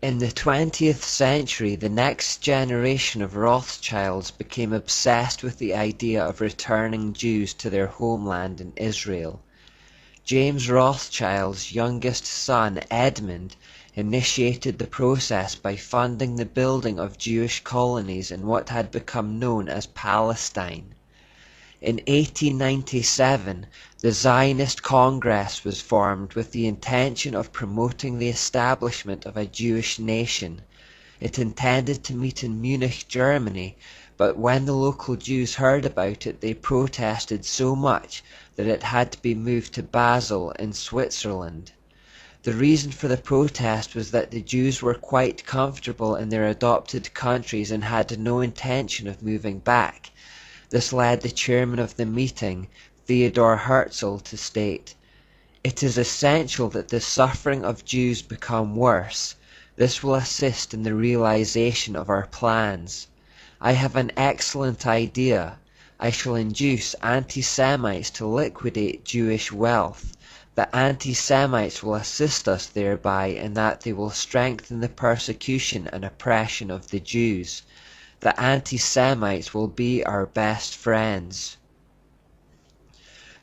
In the 20th century, the next generation of Rothschilds became obsessed with the idea of returning Jews to their homeland in Israel. James Rothschild's youngest son, Edmund, initiated the process by funding the building of Jewish colonies in what had become known as Palestine. In 1897, the Zionist Congress was formed with the intention of promoting the establishment of a Jewish nation. It intended to meet in Munich, Germany, but when the local Jews heard about it, they protested so much that it had to be moved to Basel in Switzerland. The reason for the protest was that the Jews were quite comfortable in their adopted countries and had no intention of moving back. This led the chairman of the meeting, Theodor Herzl, to state, "It is essential that the suffering of Jews become worse. This will assist in the realization of our plans. I have an excellent idea. I shall induce anti-Semites to liquidate Jewish wealth. The anti-Semites will assist us thereby in that they will strengthen the persecution and oppression of the Jews. The anti-Semites will be our best friends."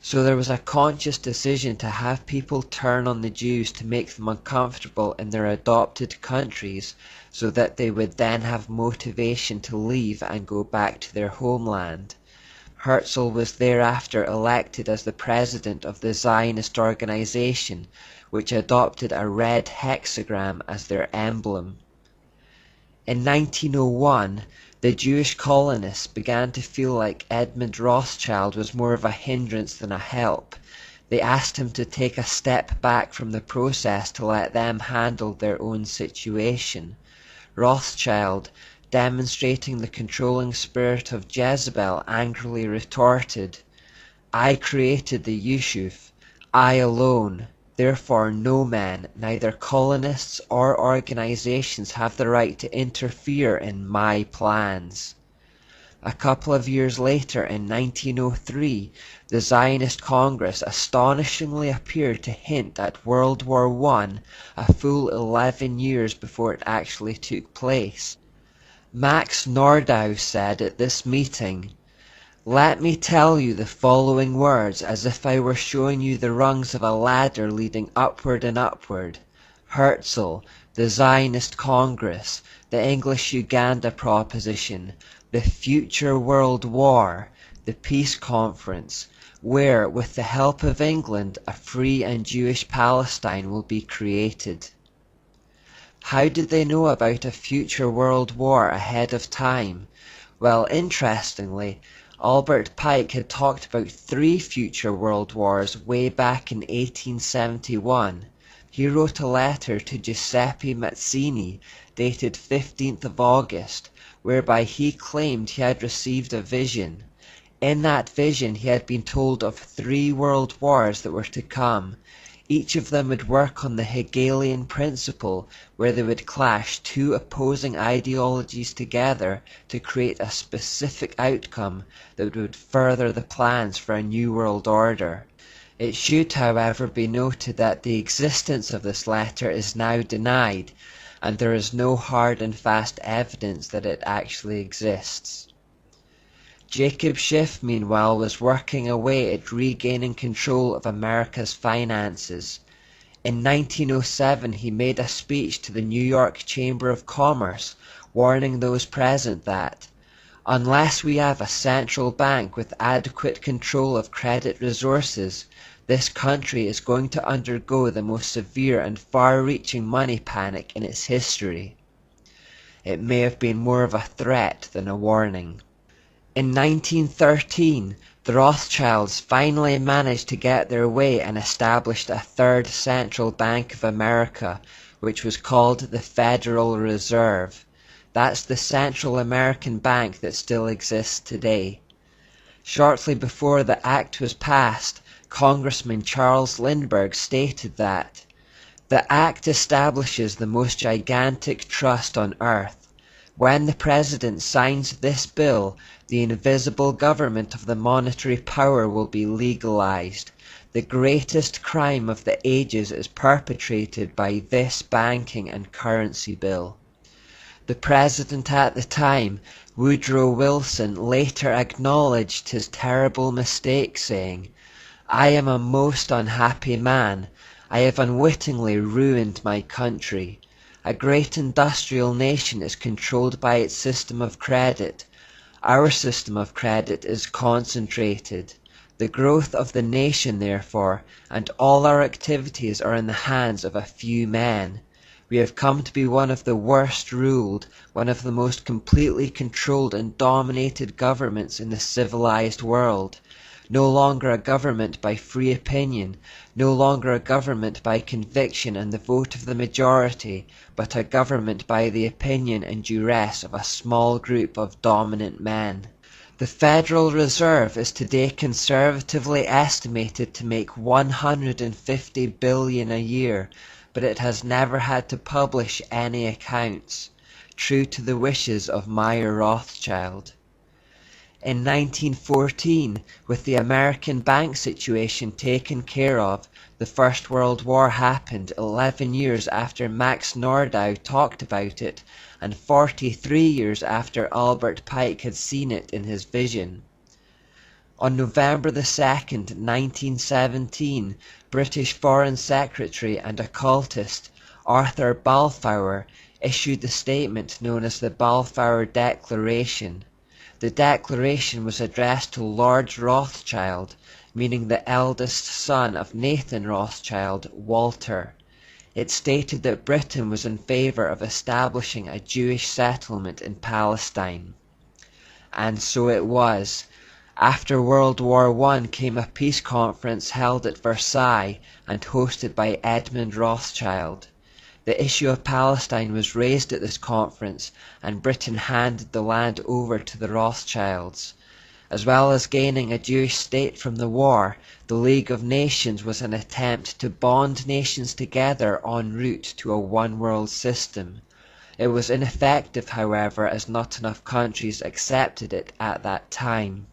So there was a conscious decision to have people turn on the Jews to make them uncomfortable in their adopted countries so that they would then have motivation to leave and go back to their homeland. Herzl was thereafter elected as the president of the Zionist organization, which adopted a red hexagram as their emblem. In 1901, the Jewish colonists began to feel like Edmund Rothschild was more of a hindrance than a help. They asked him to take a step back from the process to let them handle their own situation. Rothschild, demonstrating the controlling spirit of Jezebel, angrily retorted, "I created the Yishuf, I alone. Therefore no men, neither colonists or organizations, have the right to interfere in my plans." A couple of years later, in 1903, the Zionist Congress astonishingly appeared to hint at World War I a full 11 years before it actually took place. Max Nordau said at this meeting, "Let me tell you the following words as if I were showing you the rungs of a ladder leading upward and upward. Herzl, the Zionist Congress, the English Uganda Proposition, the future World War, the Peace Conference, where, with the help of England, a free and Jewish Palestine will be created." How did they know about a future world war ahead of time? Well, interestingly, Albert Pike had talked about 3 future world wars way back in 1871. He wrote a letter to Giuseppe Mazzini, dated 15th of August, whereby he claimed he had received a vision. In that vision he had been told of 3 world wars that were to come. Each of them would work on the Hegelian principle, where they would clash 2 opposing ideologies together to create a specific outcome that would further the plans for a new world order. It should, however, be noted that the existence of this letter is now denied, and there is no hard and fast evidence that it actually exists. Jacob Schiff, meanwhile, was working away at regaining control of America's finances. In 1907, he made a speech to the New York Chamber of Commerce, warning those present that, "Unless we have a central bank with adequate control of credit resources, this country is going to undergo the most severe and far-reaching money panic in its history." It may have been more of a threat than a warning. In 1913, the Rothschilds finally managed to get their way and established a 3rd Central Bank of America, which was called the Federal Reserve. That's the Central American Bank that still exists today. Shortly before the act was passed, Congressman Charles Lindbergh stated that, "The act establishes the most gigantic trust on earth. When the President signs this bill, the invisible government of the monetary power will be legalized. The greatest crime of the ages is perpetrated by this banking and currency bill. The president at the time, Woodrow Wilson, later acknowledged his terrible mistake, saying, "I am a most unhappy man. I have unwittingly ruined my country. A great industrial nation is controlled by its system of credit. Our system of credit is concentrated. The growth of the nation, therefore, and all our activities are in the hands of a few men. We have come to be one of the worst ruled, one of the most completely controlled and dominated governments in the civilized world. No longer a government by free opinion, no longer a government by conviction and the vote of the majority, but a government by the opinion and duress of a small group of dominant men. The Federal Reserve is today conservatively estimated to make $150 billion a year, but it has never had to publish any accounts, true to the wishes of Meyer Rothschild. In 1914, with the American bank situation taken care of, the First World War happened 11 years after Max Nordau talked about it, and 43 years after Albert Pike had seen it in his vision. On November 2nd, 1917, British Foreign Secretary and occultist Arthur Balfour issued the statement known as the Balfour Declaration. The declaration was addressed to Lord Rothschild, meaning the eldest son of Nathan Rothschild, Walter. It stated that Britain was in favor of establishing a Jewish settlement in Palestine. And so it was. After World War I came a peace conference held at Versailles and hosted by Edmund Rothschild. The issue of Palestine was raised at this conference, and Britain handed the land over to the Rothschilds. As well as gaining a Jewish state from the war, the League of Nations was an attempt to bond nations together en route to a one-world system. It was ineffective, however, as not enough countries accepted it at that time.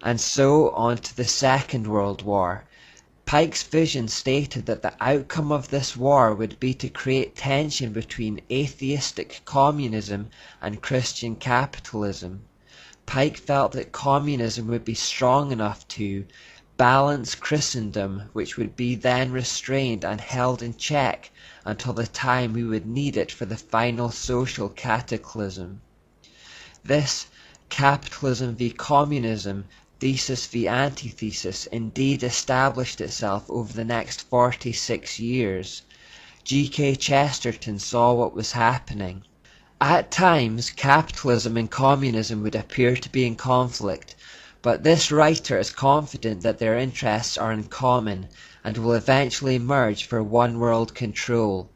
And so on to the Second World War. Pike's vision stated that the outcome of this war would be to create tension between atheistic communism and Christian capitalism. Pike felt that communism would be strong enough to balance Christendom, which would be then restrained and held in check until the time we would need it for the final social cataclysm. This capitalism v communism, thesis v antithesis, indeed established itself over the next 46 years. G.K. Chesterton saw what was happening. At times, capitalism and communism would appear to be in conflict, but this writer is confident that their interests are in common and will eventually merge for one world control.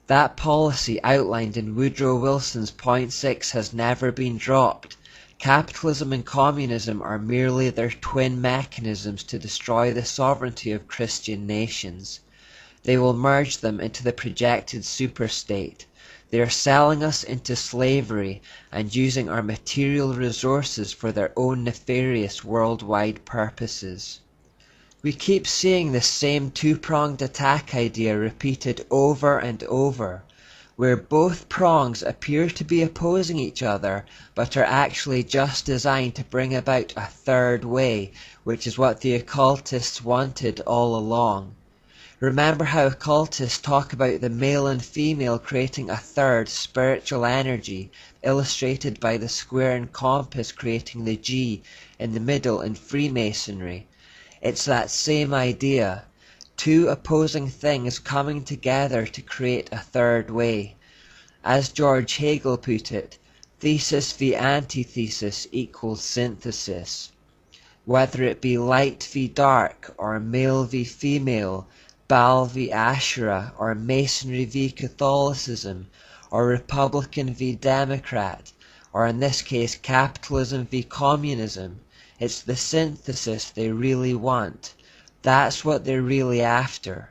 That policy outlined in Woodrow Wilson's Point 6 has never been dropped. Capitalism and communism are merely their twin mechanisms to destroy the sovereignty of Christian nations. They will merge them into the projected superstate. They are selling us into slavery and using our material resources for their own nefarious worldwide purposes. We keep seeing this same two-pronged attack idea repeated over and over, where both prongs appear to be opposing each other, but are actually just designed to bring about a third way, which is what the occultists wanted all along. Remember how occultists talk about the male and female creating a third spiritual energy, illustrated by the square and compass creating the G in the middle in Freemasonry. It's that same idea. Two opposing things coming together to create a third way. As George Hegel put it, thesis v antithesis equals synthesis. Whether it be light v dark, or male v female, Baal v Asherah, or Masonry v Catholicism, or Republican v Democrat, or in this case capitalism v communism, it's the synthesis they really want. That's what they're really after.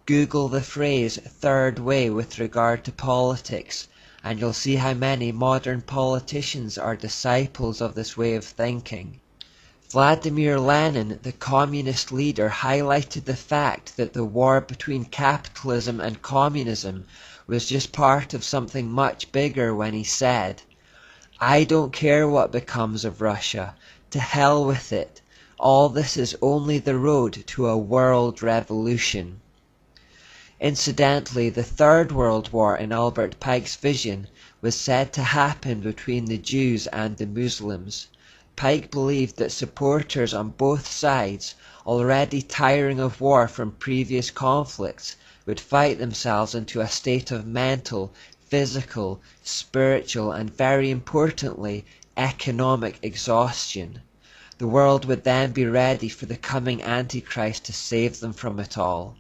Google the phrase third way with regard to politics, and you'll see how many modern politicians are disciples of this way of thinking. Vladimir Lenin, the communist leader, highlighted the fact that the war between capitalism and communism was just part of something much bigger when he said, "I don't care what becomes of Russia. To hell with it. All this is only the road to a world revolution." Incidentally, the Third World War in Albert Pike's vision was said to happen between the Jews and the Muslims. Pike believed that supporters on both sides, already tiring of war from previous conflicts, would fight themselves into a state of mental, physical, spiritual, and very importantly, economic exhaustion. The world would then be ready for the coming Antichrist to save them from it all.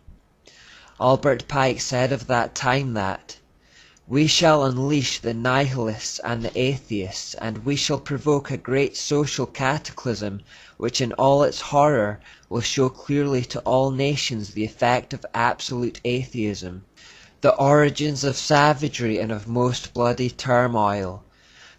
Albert Pike said of that time that, "We shall unleash the nihilists and the atheists, and we shall provoke a great social cataclysm which in all its horror will show clearly to all nations the effect of absolute atheism, the origins of savagery and of most bloody turmoil.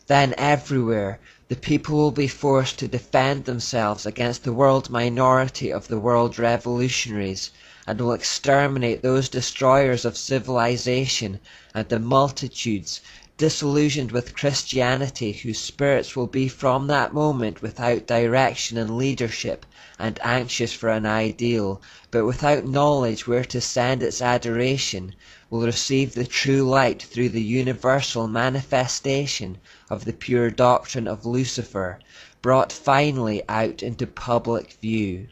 Then everywhere the people will be forced to defend themselves against the world minority of the world revolutionaries, and will exterminate those destroyers of civilization and the multitudes, disillusioned with Christianity, whose spirits will be from that moment without direction and leadership, and anxious for an ideal, but without knowledge where to send its adoration, will receive the true light through the universal manifestation of the pure doctrine of Lucifer, brought finally out into public view.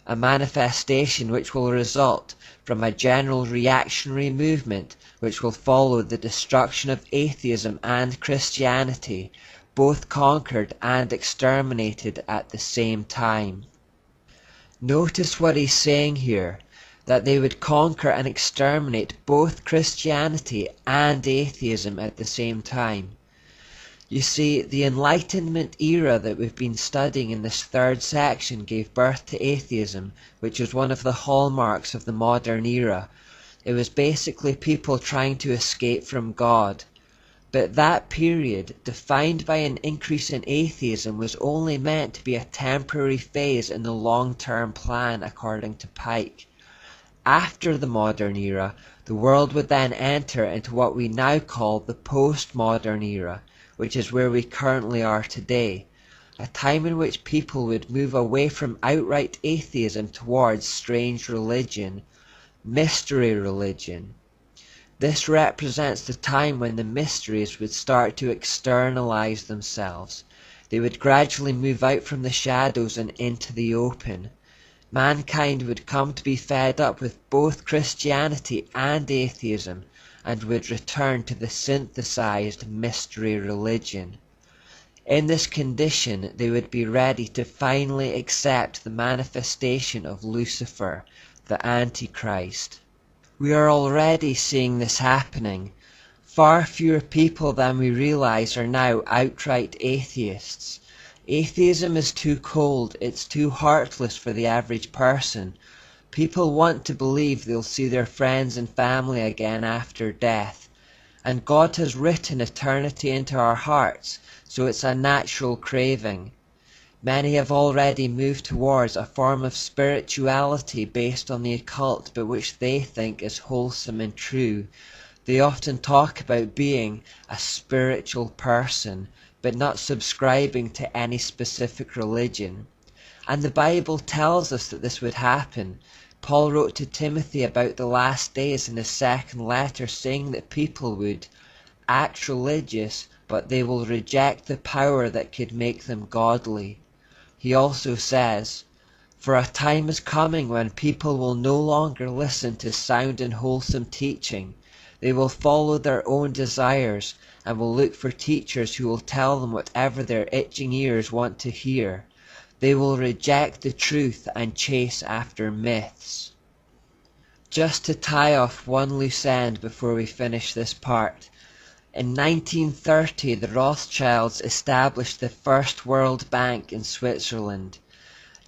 A manifestation which will result from a general reactionary movement which will follow the destruction of atheism and Christianity, both conquered and exterminated at the same time." Notice what he's saying here, that they would conquer and exterminate both Christianity and atheism at the same time. You see, the Enlightenment era that we've been studying in this third section gave birth to atheism, which was one of the hallmarks of the modern era. It was basically people trying to escape from God. But that period, defined by an increase in atheism, was only meant to be a temporary phase in the long-term plan, according to Pike. After the modern era, the world would then enter into what we now call the postmodern era, which is where we currently are today, a time in which people would move away from outright atheism towards strange religion, mystery religion. This represents the time when the mysteries would start to externalize themselves. They would gradually move out from the shadows and into the open. Mankind would come to be fed up with both Christianity and atheism, and would return to the synthesized mystery religion. In this condition, they would be ready to finally accept the manifestation of Lucifer, the Antichrist. We are already seeing this happening. Far fewer people than we realize are now outright atheists. Atheism is too cold, it's too heartless for the average person. People want to believe they'll see their friends and family again after death. And God has written eternity into our hearts, so it's a natural craving. Many have already moved towards a form of spirituality based on the occult, but which they think is wholesome and true. They often talk about being a spiritual person, but not subscribing to any specific religion. And the Bible tells us that this would happen. Paul wrote to Timothy about the last days in his second letter, saying that people would act religious, but they will reject the power that could make them godly. He also says, "For a time is coming when people will no longer listen to sound and wholesome teaching. They will follow their own desires, and will look for teachers who will tell them whatever their itching ears want to hear. They will reject the truth and chase after myths." Just to tie off one loose end before we finish this part. In 1930, the Rothschilds established the first World Bank in Switzerland.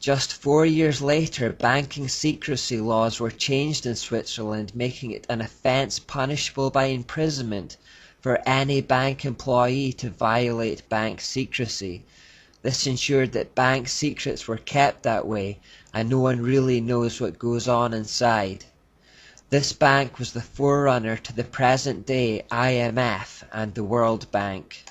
Just 4 years later, banking secrecy laws were changed in Switzerland, making it an offence punishable by imprisonment for any bank employee to violate bank secrecy. This ensured that bank secrets were kept that way, and no one really knows what goes on inside. This bank was the forerunner to the present-day IMF and the World Bank.